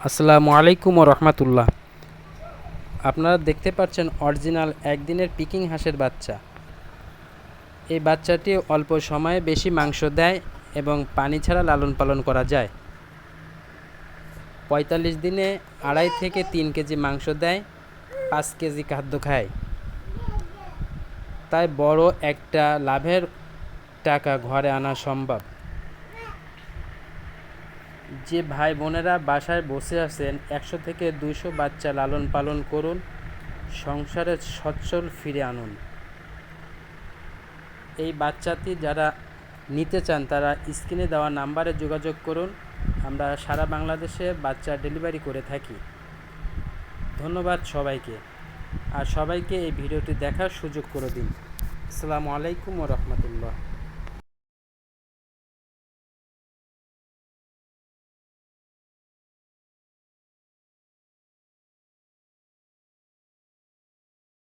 আসসালামু আলাইকুম ওয়া রাহমাতুল্লাহ। আপনারা দেখতে পাচ্ছেন অরিজিনাল একদিনের পিকিং হাঁসের বাচ্চা। এই বাচ্চাটি অল্প সময়ে বেশি মাংস দেয় এবং পানি ছাড়া লালন পালন করা যায়। ৪৫ দিনে ২.৫ থেকে ৩ কেজি মাংস দেয়, ৫ কেজি খাদ্য খায়। তাই বড় একটা লাভের টাকা ঘরে আনা সম্ভব। যে ভাই বোনেরা বাসায় বসে আছেন, ১০০ থেকে ২০০ বাচ্চা লালন পালন করুন, সংসারে সচ্ছল ফিরে আনুন। এই বাচ্চাটি যারা নিতে চান তারা স্ক্রিনে দেওয়া নাম্বারে যোগাযোগ করুন। আমরা সারা বাংলাদেশে বাচ্চা ডেলিভারি করে থাকি। ধন্যবাদ সবাইকে, আর সবাইকে এই ভিডিওটি দেখার সুযোগ করে দিন। আসসালামু আলাইকুম ওয়া রাহমাতুল্লাহ।